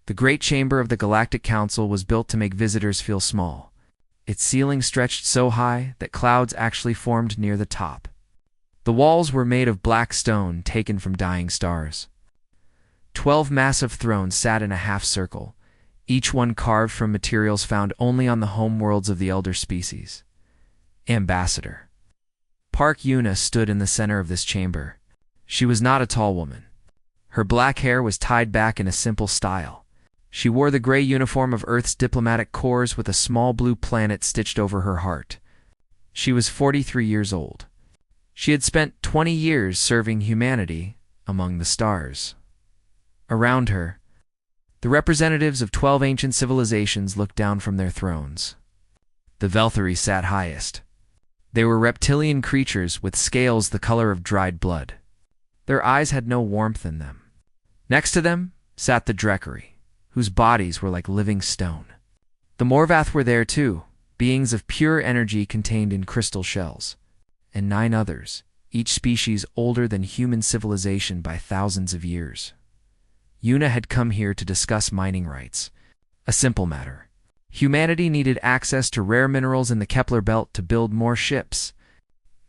The great chamber of the Galactic Council was built to make visitors feel small. Its ceiling stretched so high that clouds actually formed near the top. The walls were made of black stone taken from dying stars. 12 massive thrones sat in a half-circle, each one carved from materials found only on the homeworlds of the elder species. Ambassador. Park Yuna stood in the center of this chamber. She was not a tall woman. Her black hair was tied back in a simple style. She wore the gray uniform of Earth's diplomatic corps with a small blue planet stitched over her heart. She was 43 years old. She had spent 20 years serving humanity among the stars. Around her, the representatives of 12 ancient civilizations looked down from their thrones. The Velthari sat highest. They were reptilian creatures with scales the color of dried blood. Their eyes had no warmth in them. Next to them sat the Decl, whose bodies were like living stone. The Morvath were there too, beings of pure energy contained in crystal shells, and 9 others, each species older than human civilization by thousands of years. Yuna had come here to discuss mining rights. A simple matter. Humanity needed access to rare minerals in the Kepler belt to build more ships.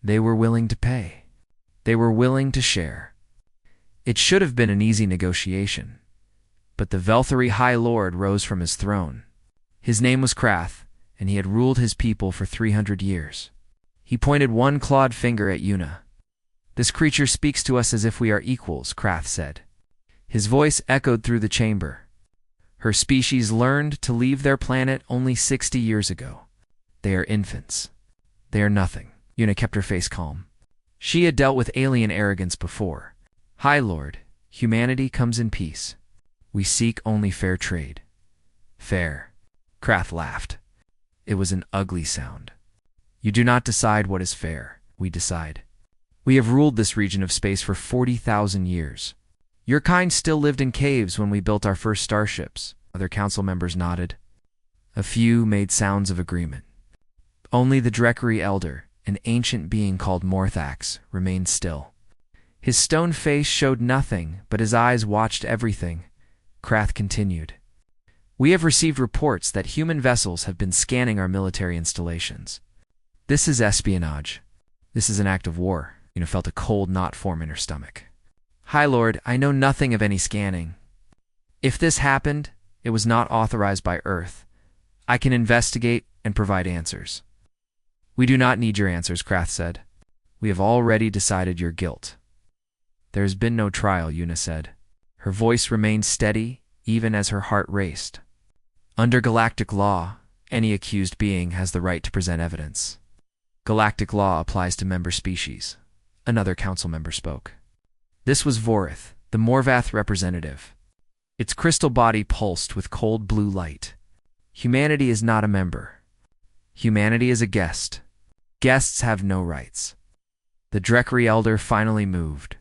They were willing to pay. They were willing to share. It should have been an easy negotiation. But the Velthari High Lord rose from his throne. His name was Krath, and he had ruled his people for 300 years. He pointed one clawed finger at Yuna. "This creature speaks to us as if we are equals," Krath said. His voice echoed through the chamber. Her species learned to leave their planet only 60 years ago. They are infants. They are nothing. Yuna kept her face calm. She had dealt with alien arrogance before. "High Lord, humanity comes in peace. We seek only fair trade." "Fair." Krath laughed. It was an ugly sound. "You do not decide what is fair. We decide. We have ruled this region of space for 40,000 years. Your kind still lived in caves when we built our first starships." Other council members nodded. A few made sounds of agreement. Only the Decl Elder, an ancient being called Morthax, remained still. His stone face showed nothing, but his eyes watched everything. Krath continued. "We have received reports that human vessels have been scanning our military installations. This is espionage. This is an act of war." Yuna felt a cold knot form in her stomach. "High Lord, I know nothing of any scanning. If this happened, it was not authorized by Earth. I can investigate and provide answers." "We do not need your answers," Krath said. "We have already decided your guilt." "There has been no trial," Yuna said. Her voice remained steady, even as her heart raced. "Under galactic law, any accused being has the right to present evidence. Galactic law applies to member species." Another council member spoke. This was Vorith, the Morvath representative. Its crystal body pulsed with cold blue light. "Humanity is not a member. Humanity is a guest. Guests have no rights." The Decl Elder finally moved.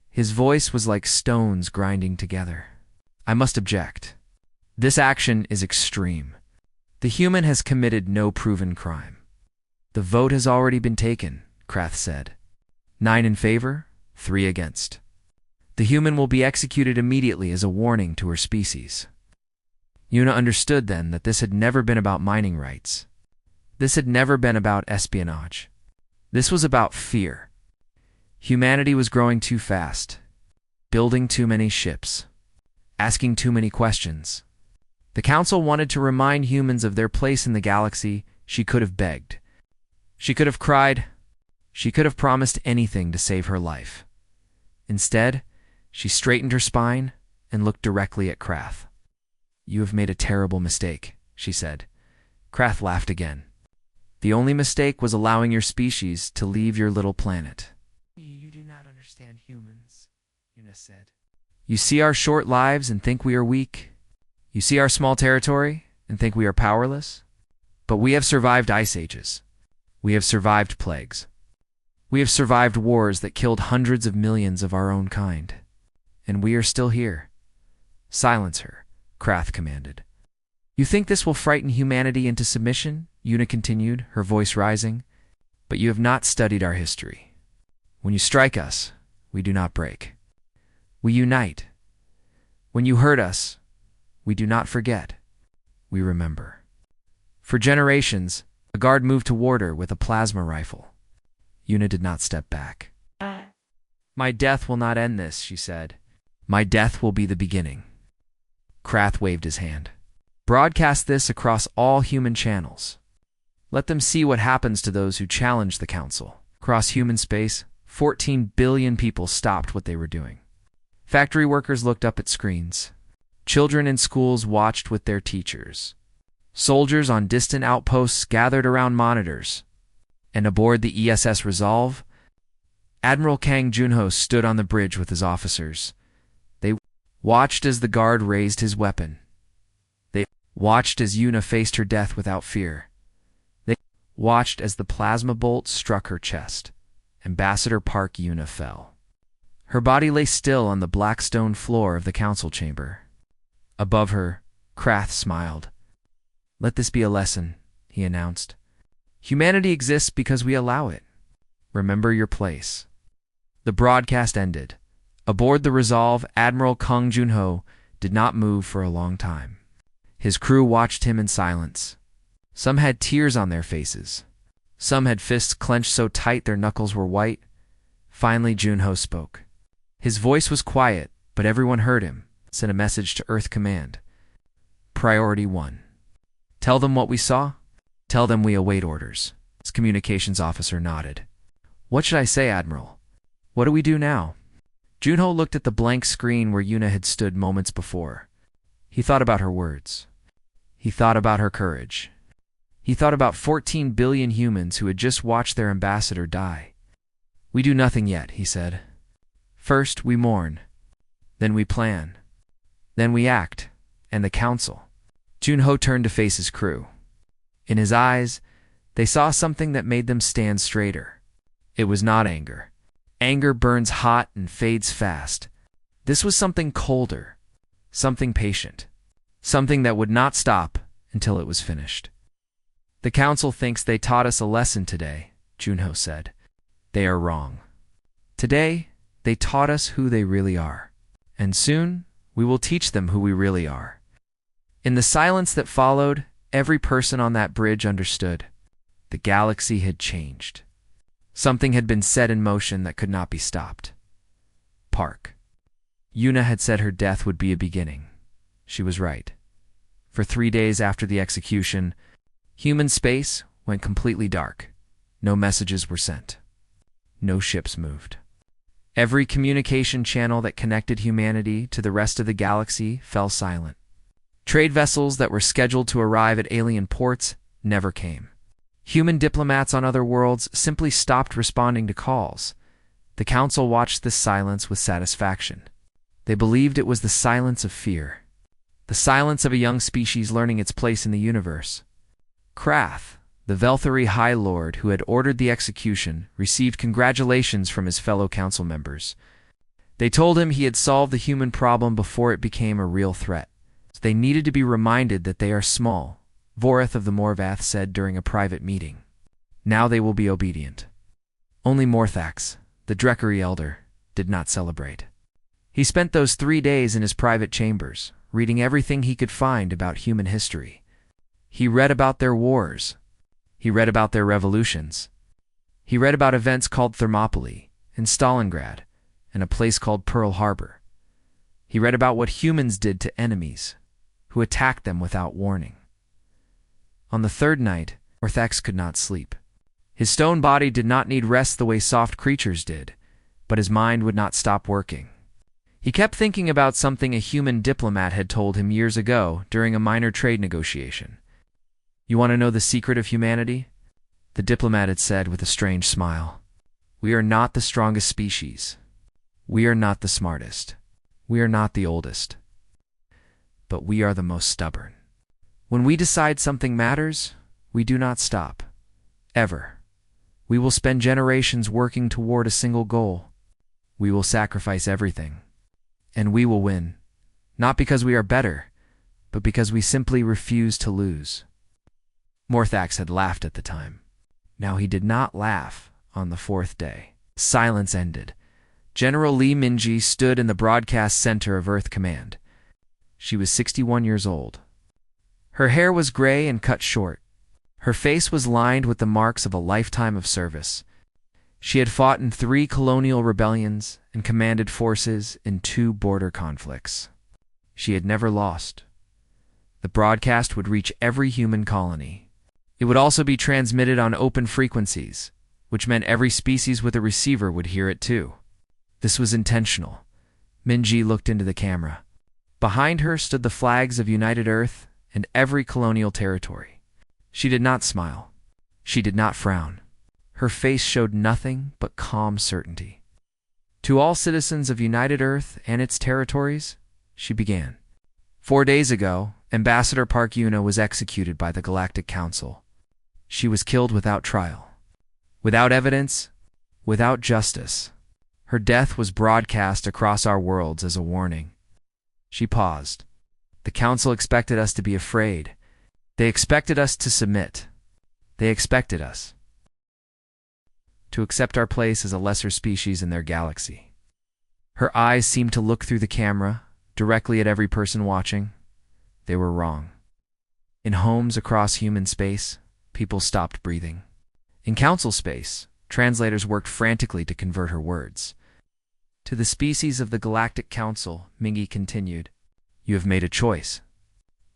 His voice was like stones grinding together. "I must object. This action is extreme. The human has committed no proven crime." "The vote has already been taken," Krath said. 9 in favor, 3 against. "The human will be executed immediately as a warning to her species." Yuna understood then that this had never been about mining rights. This had never been about espionage. This was about fear. Humanity was growing too fast, building too many ships, asking too many questions. The council wanted to remind humans of their place in the galaxy. She could have begged. She could have cried. She could have promised anything to save her life. Instead, she straightened her spine and looked directly at Krath. "You have made a terrible mistake," she said. Krath laughed again. "The only mistake was allowing your species to leave your little planet." "You do not understand humans," Yuna said. "You see our short lives and think we are weak. You see our small territory and think we are powerless. But we have survived ice ages. We have survived plagues. We have survived wars that killed hundreds of millions of our own kind. And we are still here." "Silence her," Krath commanded. "You think this will frighten humanity into submission?" Yuna continued, her voice rising. "But you have not studied our history. When you strike us, we do not break. We unite. When you hurt us, We do not forget. We remember. For generations, a guard moved toward her with a plasma rifle. Yuna did not step back. My death will not end this, she said. My death will be the beginning. Krath waved his hand. Broadcast this across all human channels. Let them see what happens to those who challenge the Council. Across human space, 14 billion people stopped what they were doing. Factory workers looked up at screens. Children in schools watched with their teachers. Soldiers on distant outposts gathered around monitors. And aboard the ESS Resolve, Admiral Kang Junho stood on the bridge with his officers. They watched as the guard raised his weapon. They watched as Yuna faced her death without fear. They watched as the plasma bolt struck her chest. Ambassador Park Yuna fell. Her body lay still on the black stone floor of the council chamber. Above her, Krath smiled. Let this be a lesson, he announced. Humanity exists because we allow it. Remember your place. The broadcast ended. Aboard the Resolve, Admiral Kang Junho did not move for a long time. His crew watched him in silence. Some had tears on their faces. Some had fists clenched so tight their knuckles were white. Finally, Junho spoke. His voice was quiet, but everyone heard him. Sent a message to Earth Command. Priority 1. Tell them what we saw. Tell them we await orders. His communications officer nodded. What should I say, Admiral? What do we do now? Junho looked at the blank screen where Yuna had stood moments before. He thought about her words. He thought about her courage. He thought about 14 billion humans who had just watched their ambassador die. We do nothing yet, he said. First, we mourn. Then we plan. Then we act. And the council. Junho turned to face his crew. In his eyes, they saw something that made them stand straighter. It was not anger. Anger burns hot and fades fast. This was something colder, something patient, something that would not stop until it was finished. The council thinks they taught us a lesson today, Junho said. They are wrong. Today, they taught us who they really are. And soon, we will teach them who we really are. In the silence that followed, every person on that bridge understood. The galaxy had changed. Something had been set in motion that could not be stopped. Park. Yuna had said her death would be a beginning. She was right. For 3 days after the execution, human space went completely dark. No messages were sent. No ships moved. Every communication channel that connected humanity to the rest of the galaxy fell silent. Trade vessels that were scheduled to arrive at alien ports never came. Human diplomats on other worlds simply stopped responding to calls. The council watched this silence with satisfaction. They believed it was the silence of fear. The silence of a young species learning its place in the universe. Krath, the Velthari High Lord who had ordered the execution, received congratulations from his fellow council members. They told him he had solved the human problem before it became a real threat. They needed to be reminded that they are small, Vorith of the Morvath said during a private meeting. Now they will be obedient. Only Morthax, the Drekari elder, did not celebrate. He spent those 3 days in his private chambers, reading everything he could find about human history. He read about their wars. He read about their revolutions. He read about events called Thermopylae and Stalingrad and a place called Pearl Harbor. He read about what humans did to enemies, who attacked them without warning. On the 3rd night, Morthax could not sleep. His stone body did not need rest the way soft creatures did, but his mind would not stop working. He kept thinking about something a human diplomat had told him years ago during a minor trade negotiation. You want to know the secret of humanity? The diplomat had said with a strange smile. We are not the strongest species. We are not the smartest. We are not the oldest. But we are the most stubborn. When we decide something matters, we do not stop. Ever. We will spend generations working toward a single goal. We will sacrifice everything. And we will win. Not because we are better, but because we simply refuse to lose. Morthax had laughed at the time. Now he did not laugh on the 4th day. Silence ended. General Li Minji stood in the broadcast center of Earth Command. She was 61 years old. Her hair was gray and cut short. Her face was lined with the marks of a lifetime of service. She had fought in 3 colonial rebellions and commanded forces in 2 border conflicts. She had never lost. The broadcast would reach every human colony. It would also be transmitted on open frequencies, which meant every species with a receiver would hear it too. This was intentional. Minji looked into the camera. Behind her stood the flags of United Earth and every colonial territory. She did not smile. She did not frown. Her face showed nothing but calm certainty. To all citizens of United Earth and its territories, she began. 4 days ago, Ambassador Park Yuna was executed by the Galactic Council. She was killed without trial, without evidence, without justice. Her death was broadcast across our worlds as a warning. She paused. The Council expected us to be afraid. They expected us to submit. They expected us to accept our place as a lesser species in their galaxy. Her eyes seemed to look through the camera, directly at every person watching. They were wrong. In homes across human space, people stopped breathing. In council space, translators worked frantically to convert her words. To the species of the Galactic Council, Mingi continued, "You have made a choice.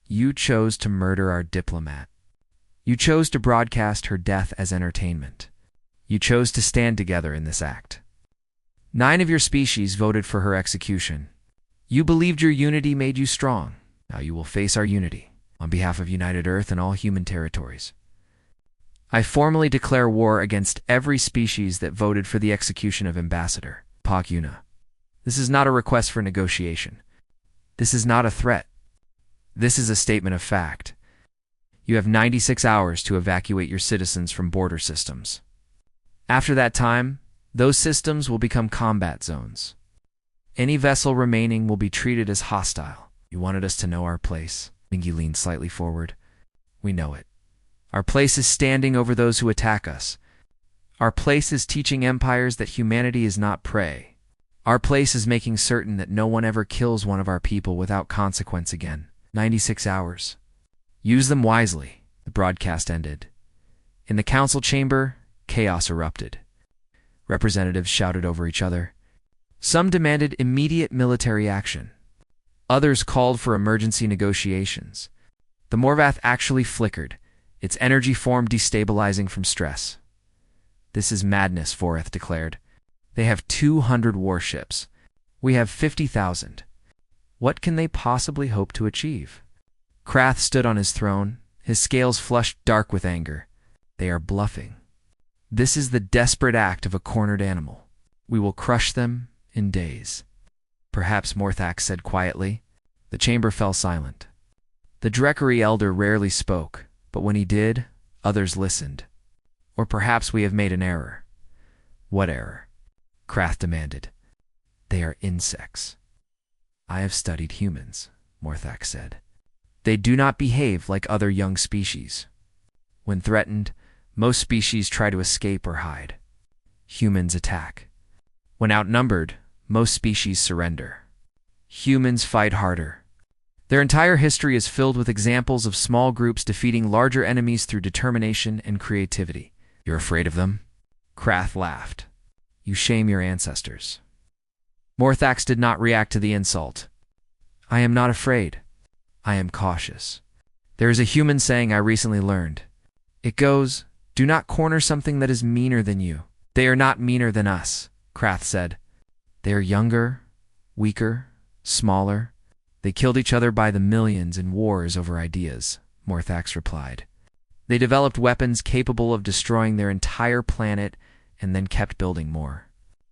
You chose to murder our diplomat. You chose to broadcast her death as entertainment. You chose to stand together in this act. 9 of your species voted for her execution. You believed your unity made you strong. Now you will face our unity on behalf of United Earth and all human territories. I formally declare war against every species that voted for the execution of Ambassador Park Yuna. This is not a request for negotiation. This is not a threat. This is a statement of fact. You have 96 hours to evacuate your citizens from border systems. After that time, those systems will become combat zones. Any vessel remaining will be treated as hostile. You wanted us to know our place." Mingi leaned slightly forward. "We know it. Our place is standing over those who attack us. Our place is teaching empires that humanity is not prey. Our place is making certain that no one ever kills one of our people without consequence again. 96 hours. Use them wisely." The broadcast ended. In the council chamber, chaos erupted. Representatives shouted over each other. Some demanded immediate military action. Others called for emergency negotiations. The Morvath actually flickered, its energy form destabilizing from stress. "This is madness," Voreth declared. "They have 200 warships. We have 50,000. What can they possibly hope to achieve?" Krath stood on his throne, his scales flushed dark with anger. "They are bluffing. This is the desperate act of a cornered animal. We will crush them in days." "Perhaps," Morthax said quietly. The chamber fell silent. The Drekari elder rarely spoke, but when he did, others listened. "Or perhaps we have made an error." "What error?" Krath demanded. "They are insects." "I have studied humans," Morthax said. "They do not behave like other young species. When threatened, most species try to escape or hide. Humans attack. When outnumbered, most species surrender. Humans fight harder. Their entire history is filled with examples of small groups defeating larger enemies through determination and creativity." "You're afraid of them?" Krath laughed. "You shame your ancestors." Morthax did not react to the insult. "I am not afraid. I am cautious. There is a human saying I recently learned. It goes, 'Do not corner something that is meaner than you.' They are not meaner than us," Krath said. "They are younger, weaker, smaller. They killed each other by the millions in wars over ideas," Morthax replied. "They developed weapons capable of destroying their entire planet and then kept building more.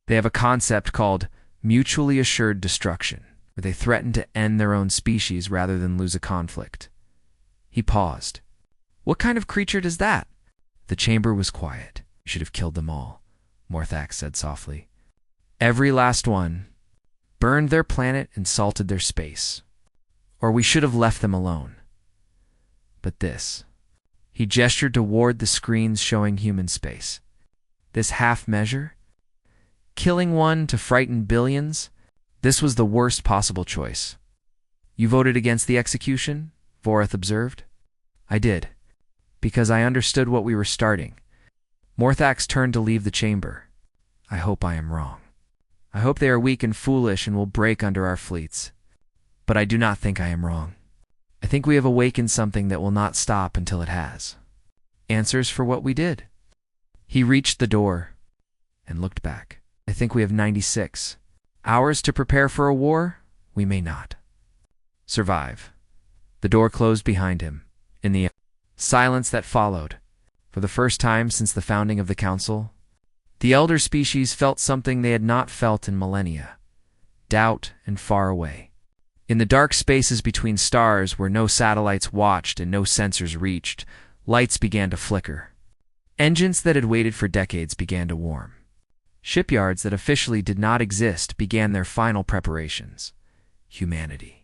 They have a concept called mutually assured destruction, where they threaten to end their own species rather than lose a conflict." He paused. "What kind of creature does that?" The chamber was quiet. "You should have killed them all," Morthax said softly. "Every last one. Burned their planet and salted their space. Or we should have left them alone. But this." He gestured toward the screens showing human space. "This half measure? Killing one to frighten billions? This was the worst possible choice." You voted against the execution? Vorath observed. I did, because I understood what we were starting. Morthax turned to leave the chamber. I hope I am wrong. I hope they are weak and foolish and will break under our fleets. But I do not think I am wrong. I think we have awakened something that will not stop until it has. Answers for what we did. He reached the door and looked back. I think we have 96 hours to prepare for a war we may not survive. The door closed behind him. In the silence that followed, for the first time since the founding of the Council, the elder species felt something they had not felt in millennia: doubt and far away. In the dark spaces between stars where no satellites watched and no sensors reached, lights began to flicker. Engines that had waited for decades began to warm. Shipyards that officially did not exist began their final preparations. Humanity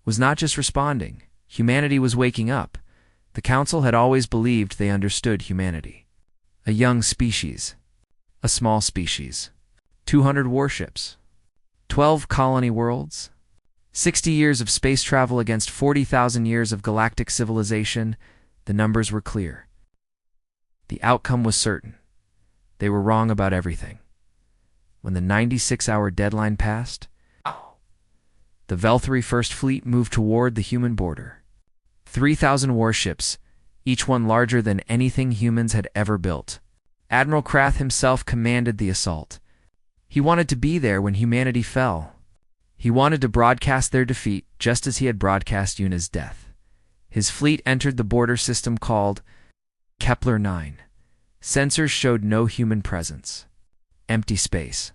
was not just responding. Humanity was waking up. The Council had always believed they understood humanity. A young species. A small species. 200 warships. 12 colony worlds. 60 years of space travel against 40,000 years of galactic civilization. The numbers were clear. The outcome was certain. They were wrong about everything. When the 96-hour deadline passed, the Velthri First Fleet moved toward the human border. 3,000 warships, each one larger than anything humans had ever built. Admiral Krath himself commanded the assault. He wanted to be there when humanity fell. He wanted to broadcast their defeat just as he had broadcast Yuna's death. His fleet entered the border system called Kepler 9. Sensors showed no human presence. Empty space.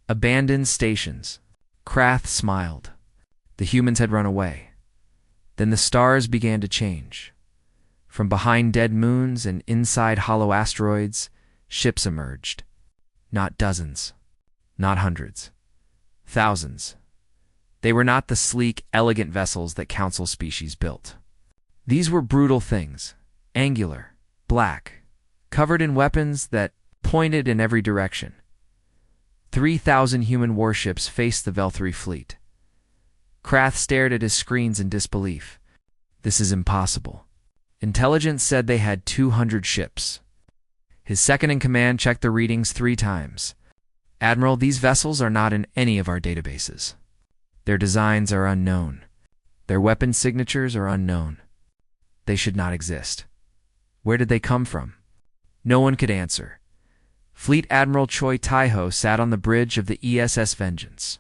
Abandoned stations. Krath smiled. The humans had run away. Then the stars began to change. From behind dead moons and inside hollow asteroids, ships emerged. Not dozens. Not hundreds. Thousands. They were not the sleek, elegant vessels that Council species built. These were brutal things. Angular. Black. Covered in weapons that pointed in every direction. 3,000 human warships faced the Velthri fleet. Krath stared at his screens in disbelief. This is impossible. Intelligence said they had 200 ships. His second-in-command checked the readings 3 times. Admiral, these vessels are not in any of our databases. Their designs are unknown. Their weapon signatures are unknown. They should not exist. Where did they come from? No one could answer. Fleet Admiral Choi Taiho sat on the bridge of the ESS Vengeance.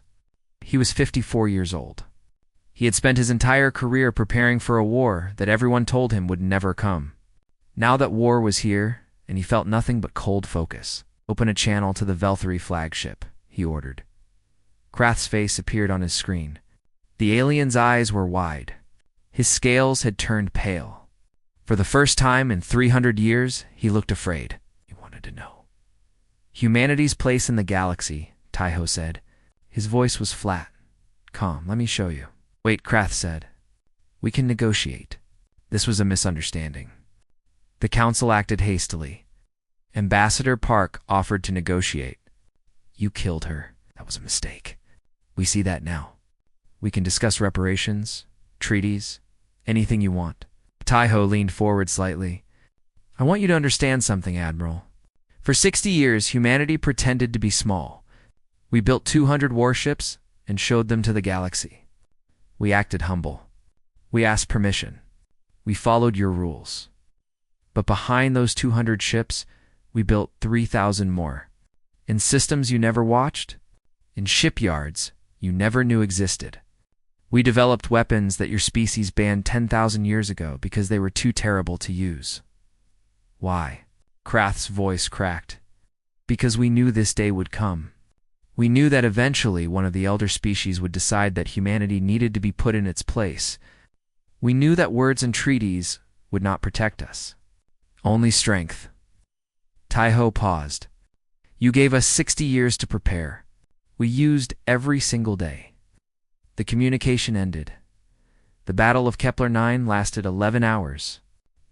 He was 54 years old. He had spent his entire career preparing for a war that everyone told him would never come. Now that war was here, and he felt nothing but cold focus. Open a channel to the Velthri flagship, he ordered. Krath's face appeared on his screen. The alien's eyes were wide. His scales had turned pale. For the first time in 300 years, he looked afraid. He wanted to know. Humanity's place in the galaxy, Taiho said. His voice was flat. Calm, let me show you. Wait, Krath said. We can negotiate. This was a misunderstanding. The Council acted hastily. Ambassador Park offered to negotiate. You killed her. That was a mistake. We see that now. We can discuss reparations, treaties, anything you want. Taiho leaned forward slightly. I want you to understand something, Admiral. For 60 years, humanity pretended to be small. We built 200 warships and showed them to the galaxy. We acted humble. We asked permission. We followed your rules. But behind those 200 ships, we built 3,000 more. In systems you never watched, in shipyards you never knew existed. We developed weapons that your species banned 10,000 years ago because they were too terrible to use. Why? Krath's voice cracked. Because we knew this day would come. We knew that eventually one of the elder species would decide that humanity needed to be put in its place. We knew that words and treaties would not protect us. Only strength. Taiho paused. You gave us 60 years to prepare. We used every single day. The communication ended. The Battle of Kepler 9 lasted 11 hours.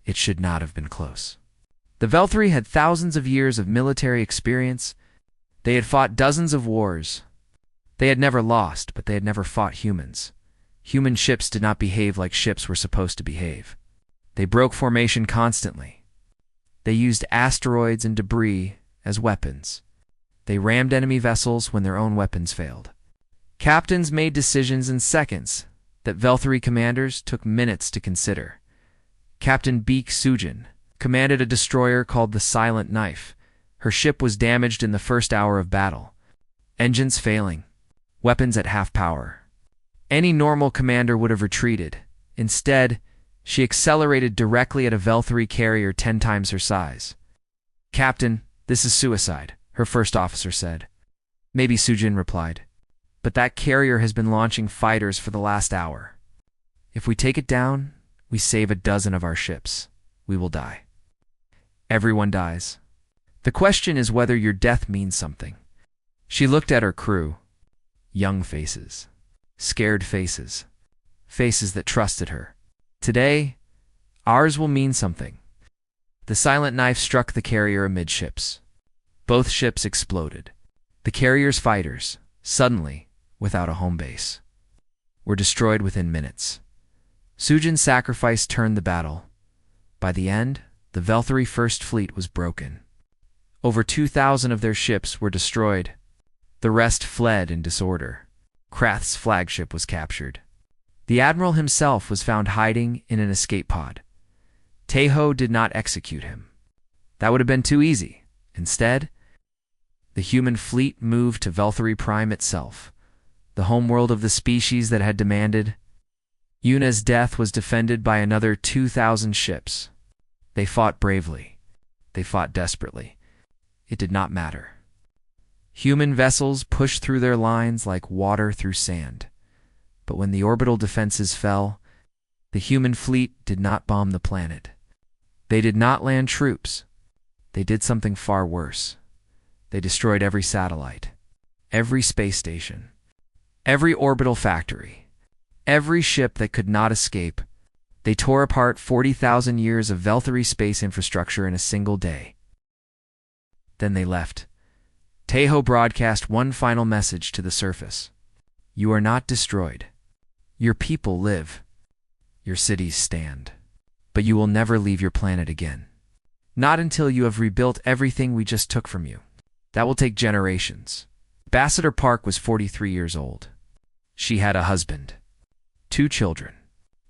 It should not have been close. The Velthri had thousands of years of military experience. They had fought dozens of wars. They had never lost, but they had never fought humans. Human ships did not behave like ships were supposed to behave. They broke formation constantly. They used asteroids and debris as weapons. They rammed enemy vessels when their own weapons failed. Captains made decisions in seconds that Velthari commanders took minutes to consider. Captain Beek Sujin commanded a destroyer called the Silent Knife. Her ship was damaged in the first hour of battle. Engines failing. Weapons at half power. Any normal commander would have retreated. Instead, she accelerated directly at a Velthari carrier 10 times her size. "Captain, this is suicide," her first officer said. "Maybe," Sujin replied. "But that carrier has been launching fighters for the last hour. If we take it down, we save a dozen of our ships. We will die." Everyone dies. The question is whether your death means something. She looked at her crew. Young faces. Scared faces. Faces that trusted her. "Today, ours will mean something." The Silent Knife struck the carrier amidships. Both ships exploded. The carrier's fighters, suddenly, without a home base, were destroyed within minutes. Sujin's sacrifice turned the battle. By the end, the Velthari First Fleet was broken. Over 2,000 of their ships were destroyed. The rest fled in disorder. Krath's flagship was captured. The admiral himself was found hiding in an escape pod. Tejo did not execute him. That would have been too easy. Instead, the human fleet moved to Velthari Prime itself, the homeworld of the species that had demanded. Yuna's death was defended by another 2,000 ships. They fought bravely. They fought desperately. It did not matter. Human vessels pushed through their lines like water through sand. But when the orbital defenses fell, the human fleet did not bomb the planet. They did not land troops. They did something far worse. They destroyed every satellite, every space station, every orbital factory, every ship that could not escape. They tore apart 40,000 years of Velthari space infrastructure in a single day. Then they left. Tejo broadcast one final message to the surface. "You are not destroyed. Your people live. Your cities stand. But you will never leave your planet again. Not until you have rebuilt everything we just took from you. That will take generations." Ambassador Park was 43 years old. She had a husband, 2 children.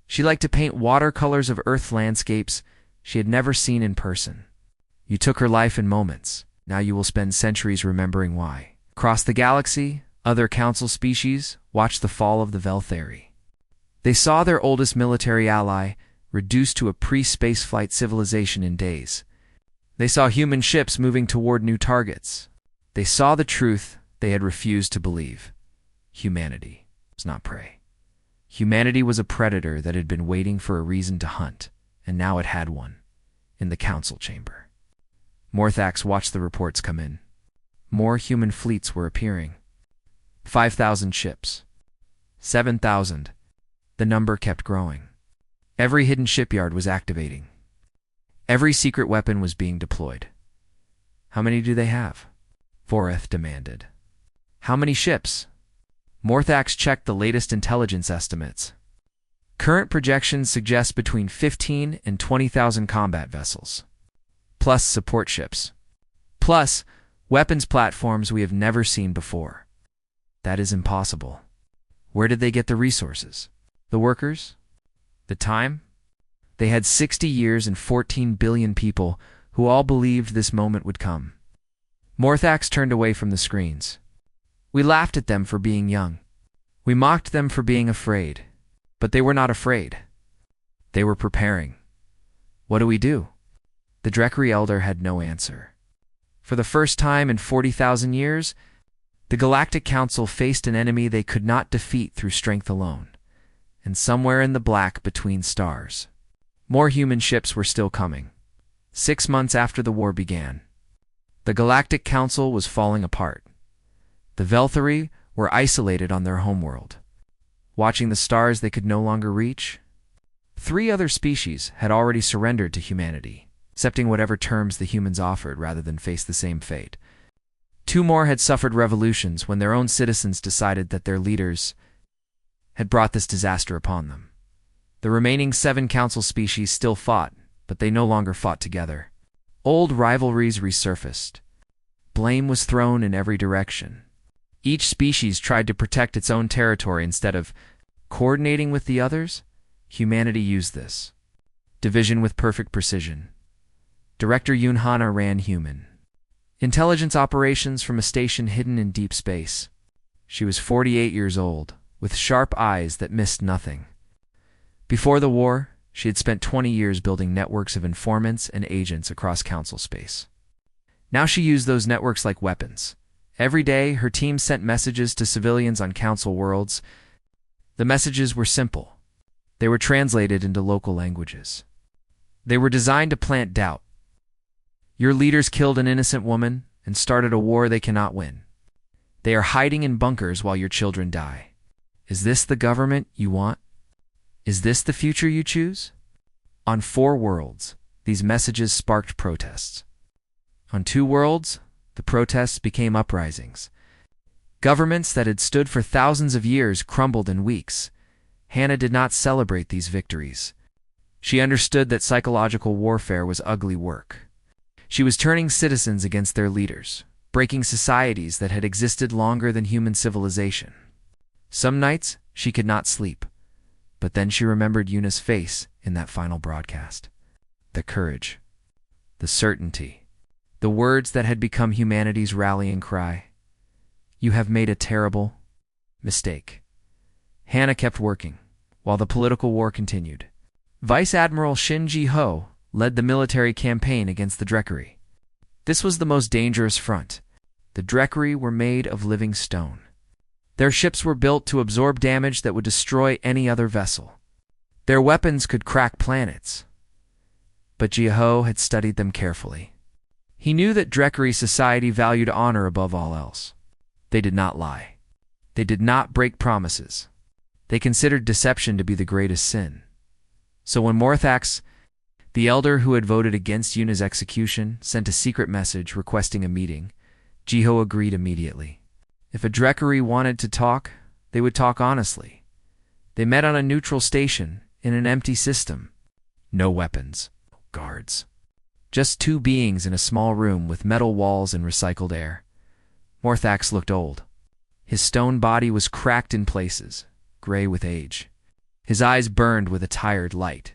She liked to paint watercolors of Earth landscapes she had never seen in person. You took her life in moments. Now you will spend centuries remembering why. Across the galaxy, other council species watched the fall of the Velthari. They saw their oldest military ally reduced to a pre-spaceflight civilization in days. They saw human ships moving toward new targets. They saw the truth they had refused to believe. Humanity was not prey. Humanity was a predator that had been waiting for a reason to hunt, and now it had one, in the council chamber. Morthax watched the reports come in. More human fleets were appearing. 5,000 ships. 7,000. The number kept growing. Every hidden shipyard was activating. Every secret weapon was being deployed. "How many do they have?" Voreth demanded. "How many ships?" Morthax checked the latest intelligence estimates. Current projections suggest between 15 and 20,000 combat vessels, plus support ships, plus weapons platforms we have never seen before. That is impossible. Where did they get the resources? The workers? The time? They had 60 years and 14 billion people who all believed this moment would come. Morthax turned away from the screens. "We laughed at them for being young. We mocked them for being afraid. But they were not afraid. They were preparing. What do we do?" The Decl Elder had no answer. For the first time in 40,000 years, the Galactic Council faced an enemy they could not defeat through strength alone. And somewhere in the black between stars, more human ships were still coming. 6 months after the war began, the Galactic Council was falling apart. The Velthari were isolated on their homeworld, watching the stars they could no longer reach. 3 other species had already surrendered to humanity, accepting whatever terms the humans offered rather than face the same fate. 2 more had suffered revolutions when their own citizens decided that their leaders had brought this disaster upon them. The remaining 7 council species still fought, but they no longer fought together. Old rivalries resurfaced. Blame was thrown in every direction. Each species tried to protect its own territory instead of coordinating with the others. Humanity used this division with perfect precision. Director Yoon Hana ran human intelligence operations from a station hidden in deep space. She was 48 years old, with sharp eyes that missed nothing. Before the war, she had spent 20 years building networks of informants and agents across council space. Now she used those networks like weapons. Every day, her team sent messages to civilians on council worlds. The messages were simple. They were translated into local languages. They were designed to plant doubt. Your leaders killed an innocent woman and started a war they cannot win. They are hiding in bunkers while your children die. Is this the government you want? Is this the future you choose? On 4 worlds, these messages sparked protests. On 2 worlds, the protests became uprisings. Governments that had stood for thousands of years crumbled in weeks. Hannah did not celebrate these victories. She understood that psychological warfare was ugly work. She was turning citizens against their leaders, breaking societies that had existed longer than human civilization. Some nights, she could not sleep. But then she remembered Yuna's face in that final broadcast. The courage, the certainty, the words that had become humanity's rallying cry. You have made a terrible mistake. Hannah kept working, while the political war continued. Vice Admiral Shin Ji-ho led the military campaign against the Decl. This was the most dangerous front. The Decl were made of living stone. Their ships were built to absorb damage that would destroy any other vessel. Their weapons could crack planets. But Ji-ho had studied them carefully. He knew that Decl society valued honor above all else. They did not lie. They did not break promises. They considered deception to be the greatest sin. So when Morthax, the elder who had voted against Yuna's execution, sent a secret message requesting a meeting, Ji-ho agreed immediately. If a Decl wanted to talk, they would talk honestly. They met on a neutral station, in an empty system. No weapons, no guards. Just 2 beings in a small room with metal walls and recycled air. Morthax looked old. His stone body was cracked in places, gray with age. His eyes burned with a tired light.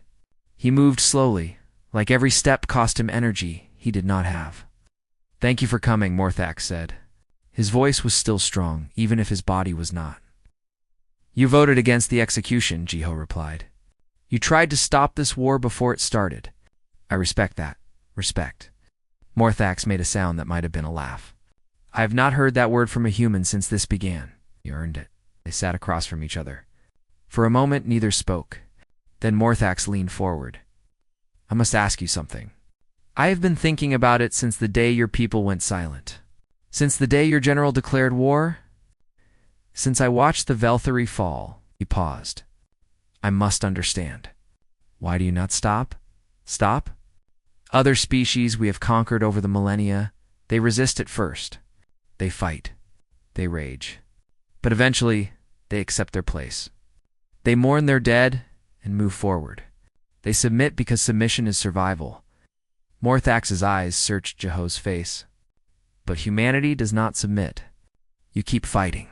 He moved slowly, like every step cost him energy he did not have. Thank you for coming, Morthax said. His voice was still strong, even if his body was not. You voted against the execution, Ji-ho replied. You tried to stop this war before it started. I respect that. Respect. Morthax made a sound that might have been a laugh. I have not heard that word from a human since this began. You earned it. They sat across from each other. For a moment, neither spoke. Then Morthax leaned forward. I must ask you something. I have been thinking about it since the day your people went silent. Since the day your general declared war? Since I watched the Velthari fall, he paused. I must understand. Why do you not stop? Stop? Other species we have conquered over the millennia, they resist at first. They fight. They rage. But eventually, they accept their place. They mourn their dead and move forward. They submit because submission is survival. Morthax's eyes searched Ji-ho's face. But humanity does not submit. You keep fighting.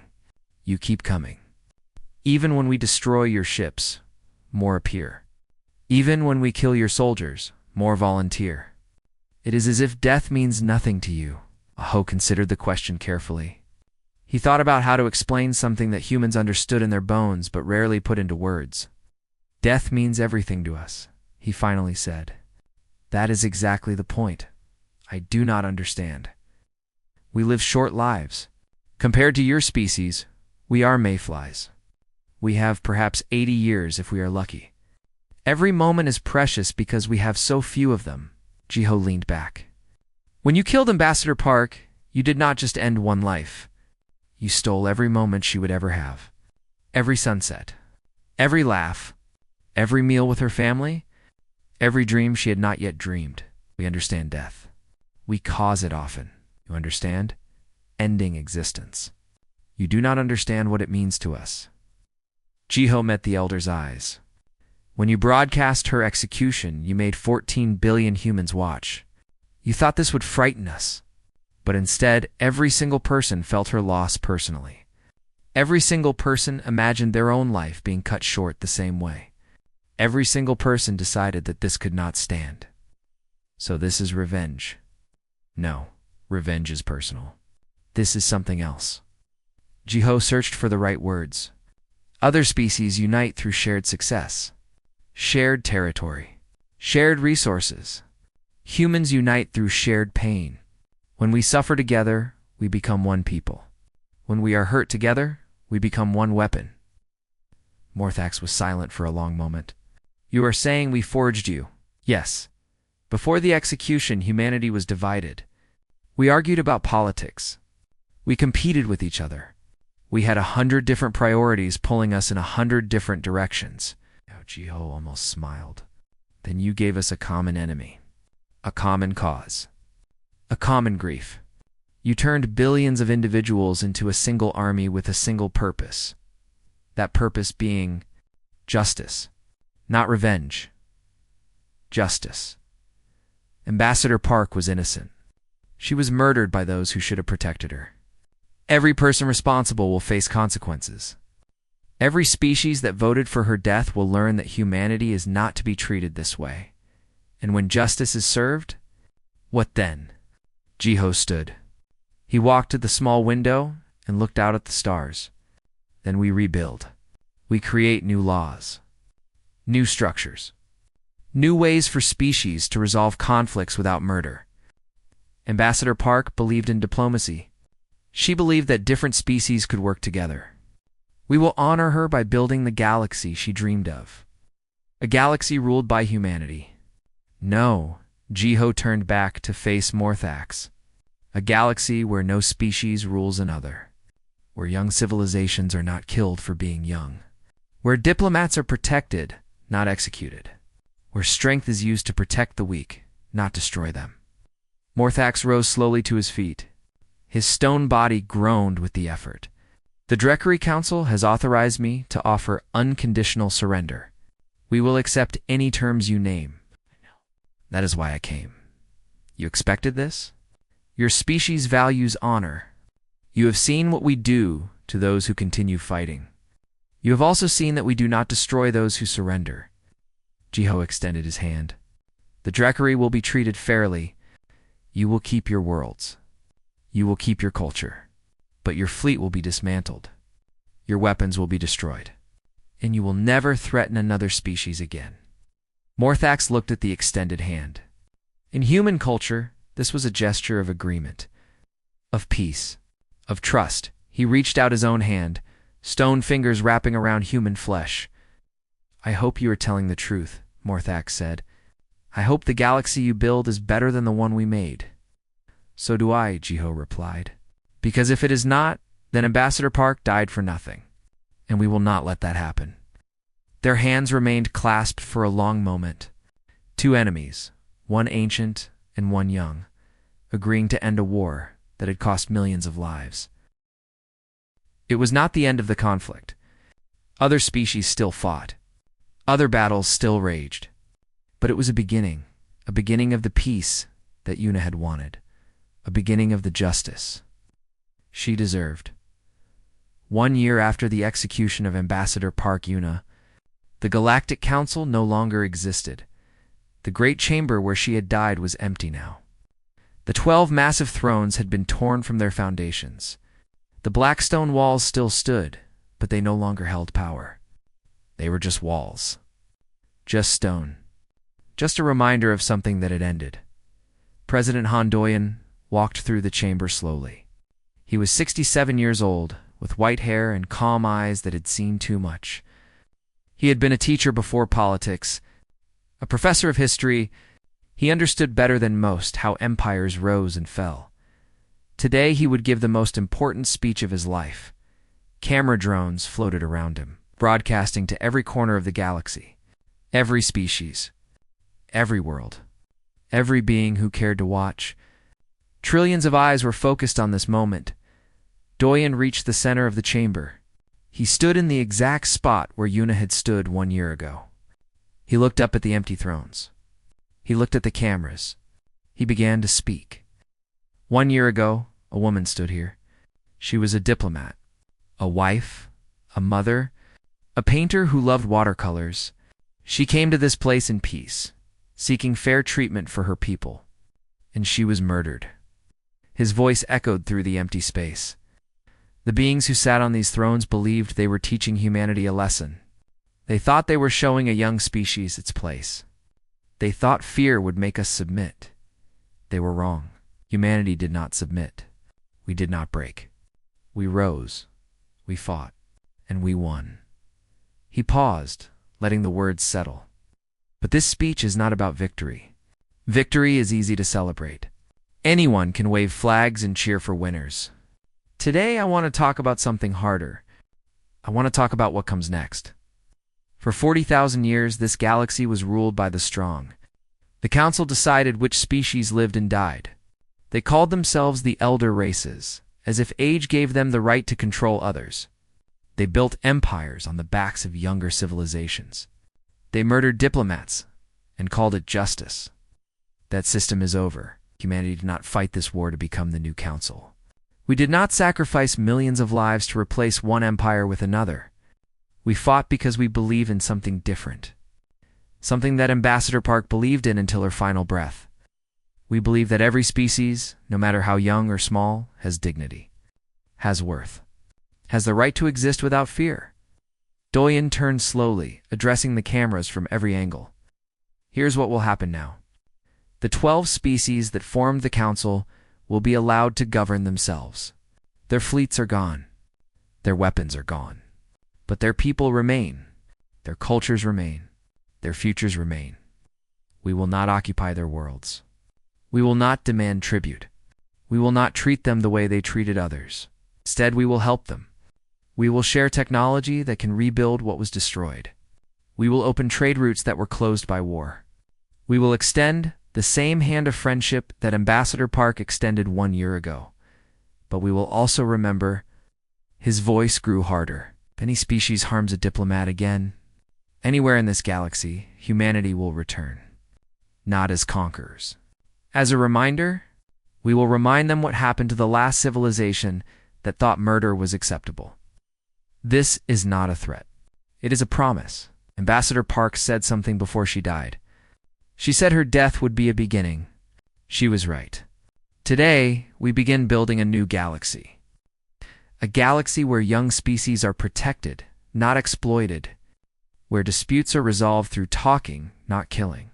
You keep coming. Even when we destroy your ships, more appear. Even when we kill your soldiers, more volunteer. It is as if death means nothing to you. Ji-ho considered the question carefully. He thought about how to explain something that humans understood in their bones but rarely put into words. Death means everything to us, he finally said. That is exactly the point. I do not understand. We live short lives. Compared to your species, we are mayflies. We have perhaps 80 years if we are lucky. Every moment is precious because we have so few of them. Ji-ho leaned back. When you killed Ambassador Park, you did not just end one life. You stole every moment she would ever have. Every sunset. Every laugh. Every meal with her family. Every dream she had not yet dreamed. We understand death. We cause it often. You understand? Ending existence. You do not understand what it means to us. Jiho met the elder's eyes. When you broadcast her execution, you made 14 billion humans watch. You thought this would frighten us. But instead, every single person felt her loss personally. Every single person imagined their own life being cut short the same way. Every single person decided that this could not stand. So this is revenge. No, revenge is personal. This is something else. Jiho searched for the right words. Other species unite through shared success, shared territory, shared resources. Humans unite through shared pain. When we suffer together, we become one people. When we are hurt together, we become one weapon. Morthax was silent for a long moment. You are saying we forged you? Yes. Before the execution, humanity was divided. We argued about politics. We competed with each other. We had 100 different priorities pulling us in 100 different directions. Jiho almost smiled. Then you gave us a common enemy, a common cause, a common grief. You turned billions of individuals into a single army with a single purpose. That purpose being justice, not revenge. Justice. Ambassador Park was innocent. She was murdered by those who should have protected her. Every person responsible will face consequences. Every species that voted for her death will learn that humanity is not to be treated this way. And when justice is served, what then? Jiho stood. He walked to the small window and looked out at the stars. Then we rebuild. We create new laws, new structures, new ways for species to resolve conflicts without murder. Ambassador Park believed in diplomacy. She believed that different species could work together. We will honor her by building the galaxy she dreamed of. A galaxy ruled by humanity. No, Jiho turned back to face Morthax. A galaxy where no species rules another. Where young civilizations are not killed for being young. Where diplomats are protected, not executed. Where strength is used to protect the weak, not destroy them. Morthax rose slowly to his feet. His stone body groaned with the effort. The Decl Council has authorized me to offer unconditional surrender. We will accept any terms you name. That is why I came. You expected this? Your species values honor. You have seen what we do to those who continue fighting. You have also seen that we do not destroy those who surrender. Jiho extended his hand. The Decl will be treated fairly. You will keep your worlds. You will keep your culture. But your fleet will be dismantled. Your weapons will be destroyed. And you will never threaten another species again. Morthax looked at the extended hand. In human culture, this was a gesture of agreement, of peace, of trust. He reached out his own hand, stone fingers wrapping around human flesh. I hope you are telling the truth, Morthax said. I hope the galaxy you build is better than the one we made. So do I, Jiho replied. Because if it is not, then Ambassador Park died for nothing. And we will not let that happen. Their hands remained clasped for a long moment. Two enemies, one ancient and one young, agreeing to end a war that had cost millions of lives. It was not the end of the conflict. Other species still fought. Other battles still raged. But it was a beginning of the peace that Yuna had wanted, a beginning of the justice she deserved. 1 year after the execution of Ambassador Park Yuna, the Galactic Council no longer existed. The great chamber where she had died was empty now. The 12 massive thrones had been torn from their foundations. The black stone walls still stood, but they no longer held power. They were just walls. Just stone. Just a reminder of something that had ended. President Hondoyan walked through the chamber slowly. He was 67 years old, with white hair and calm eyes that had seen too much. He had been a teacher before politics, a professor of history. He understood better than most how empires rose and fell. Today he would give the most important speech of his life. Camera drones floated around him, broadcasting to every corner of the galaxy, every species, every world, every being who cared to watch. Trillions of eyes were focused on this moment. Doyen reached the center of the chamber. He stood in the exact spot where Yuna had stood 1 year ago. He looked up at the empty thrones. He looked at the cameras. He began to speak. 1 year ago, a woman stood here. She was a diplomat, a wife, a mother, a painter who loved watercolors. She came to this place in peace, seeking fair treatment for her people. And she was murdered. His voice echoed through the empty space. The beings who sat on these thrones believed they were teaching humanity a lesson. They thought they were showing a young species its place. They thought fear would make us submit. They were wrong. Humanity did not submit. We did not break. We rose. We fought. And we won. He paused, letting the words settle. But this speech is not about victory. Victory is easy to celebrate. Anyone can wave flags and cheer for winners. Today I want to talk about something harder. I want to talk about what comes next. For 40,000 years, this galaxy was ruled by the strong. The Council decided which species lived and died. They called themselves the Elder Races, as if age gave them the right to control others. They built empires on the backs of younger civilizations. They murdered diplomats and called it justice. That system is over. Humanity did not fight this war to become the new council. We did not sacrifice millions of lives to replace one empire with another. We fought because we believe in something different. Something that Ambassador Park believed in until her final breath. We believe that every species, no matter how young or small, has dignity, has worth, has the right to exist without fear. Doyen turned slowly, addressing the cameras from every angle. Here's what will happen now. The 12 species that formed the council will be allowed to govern themselves. Their fleets are gone. Their weapons are gone. But their people remain. Their cultures remain. Their futures remain. We will not occupy their worlds. We will not demand tribute. We will not treat them the way they treated others. Instead, we will help them. We will share technology that can rebuild what was destroyed. We will open trade routes that were closed by war. We will extend the same hand of friendship that Ambassador Park extended 1 year ago. But we will also remember. His voice grew harder. If any species harms a diplomat again, anywhere in this galaxy, humanity will return. Not as conquerors. As a reminder, we will remind them what happened to the last civilization that thought murder was acceptable. This is not a threat. It is a promise. Ambassador Park said something before she died. She said her death would be a beginning. She was right. Today, we begin building a new galaxy. A galaxy where young species are protected, not exploited. Where disputes are resolved through talking, not killing.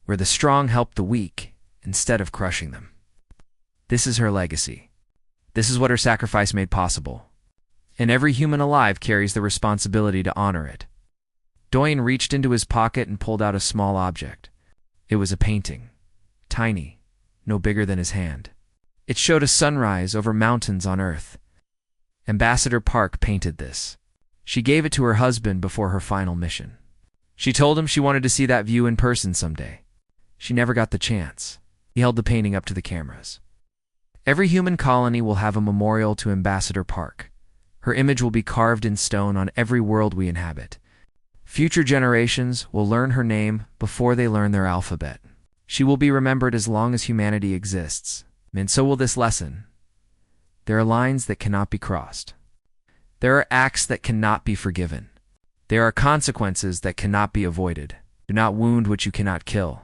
Where the strong help the weak, instead of crushing them. This is her legacy. This is what her sacrifice made possible. And every human alive carries the responsibility to honor it. Doyen reached into his pocket and pulled out a small object. It was a painting. Tiny, no bigger than his hand. It showed a sunrise over mountains on Earth. Ambassador Park painted this. She gave it to her husband before her final mission. She told him she wanted to see that view in person someday. She never got the chance. He held the painting up to the cameras. Every human colony will have a memorial to Ambassador Park. Her image will be carved in stone on every world we inhabit. Future generations will learn her name before they learn their alphabet. She will be remembered as long as humanity exists, and so will this lesson. There are lines that cannot be crossed. There are acts that cannot be forgiven. There are consequences that cannot be avoided. Do not wound what you cannot kill.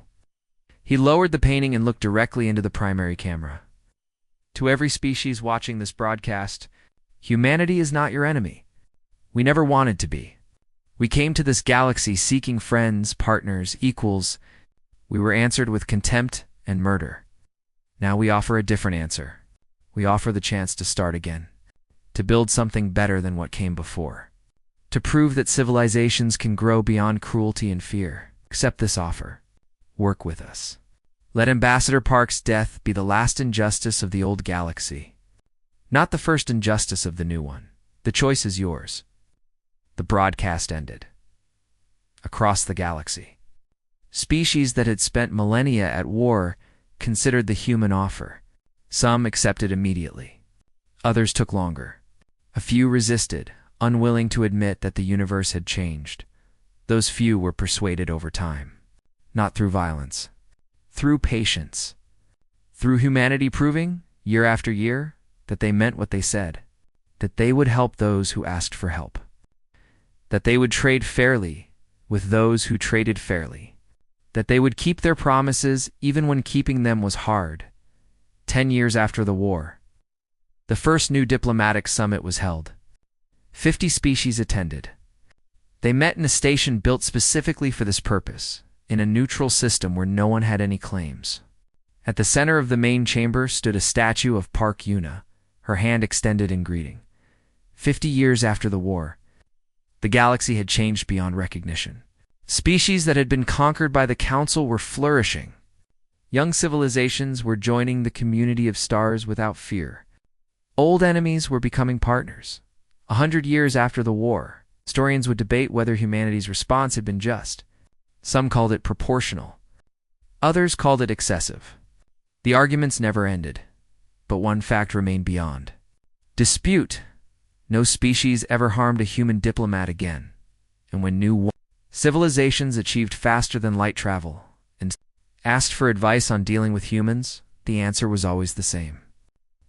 He lowered the painting and looked directly into the primary camera. To every species watching this broadcast, humanity is not your enemy. We never wanted to be. We came to this galaxy seeking friends, partners, equals. We were answered with contempt and murder. Now we offer a different answer. We offer the chance to start again, to build something better than what came before, to prove that civilizations can grow beyond cruelty and fear. Accept this offer. Work with us. Let Ambassador Park's death be the last injustice of the old galaxy, not the first injustice of the new one. The choice is yours. The broadcast ended. Across the galaxy, species that had spent millennia at war considered the human offer. Some accepted immediately. Others took longer. A few resisted, unwilling to admit that the universe had changed. Those few were persuaded over time, not through violence, through patience, through humanity proving, year after year, that they meant what they said, that they would help those who asked for help, that they would trade fairly with those who traded fairly, that they would keep their promises even when keeping them was hard. 10 years after the war, the first new diplomatic summit was held. 50 species attended. They met in a station built specifically for this purpose, in a neutral system where no one had any claims. At the center of the main chamber stood a statue of Park Yuna, her hand extended in greeting. 50 years after the war, the galaxy had changed beyond recognition. Species that had been conquered by the Council were flourishing. Young civilizations were joining the community of stars without fear. Old enemies were becoming partners. 100 years after the war, historians would debate whether humanity's response had been just. Some called it proportional. Others called it excessive. The arguments never ended, but one fact remained beyond dispute. No species ever harmed a human diplomat again. And when new civilizations achieved faster than light travel and asked for advice on dealing with humans, the answer was always the same.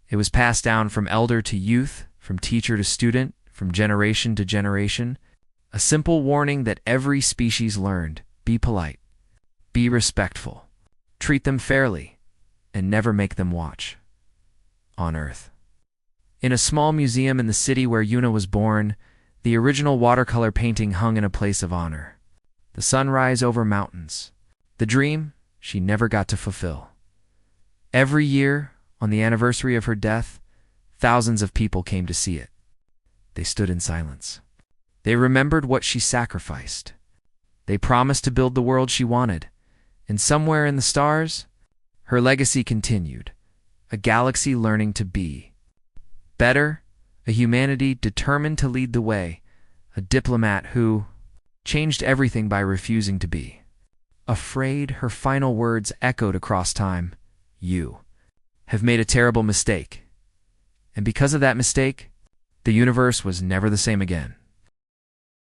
It was passed down from elder to youth, from teacher to student, from generation to generation, a simple warning that every species learned: be polite, be respectful, treat them fairly, and never make them watch. On Earth. In a small museum in the city where Yuna was born, the original watercolor painting hung in a place of honor. The sunrise over mountains. The dream she never got to fulfill. Every year, on the anniversary of her death, thousands of people came to see it. They stood in silence. They remembered what she sacrificed. They promised to build the world she wanted. And somewhere in the stars, her legacy continued. A galaxy learning to be better, a humanity determined to lead the way, a diplomat who changed everything by refusing to be afraid. Her final words echoed across time. You have made a terrible mistake. And because of that mistake, the universe was never the same again.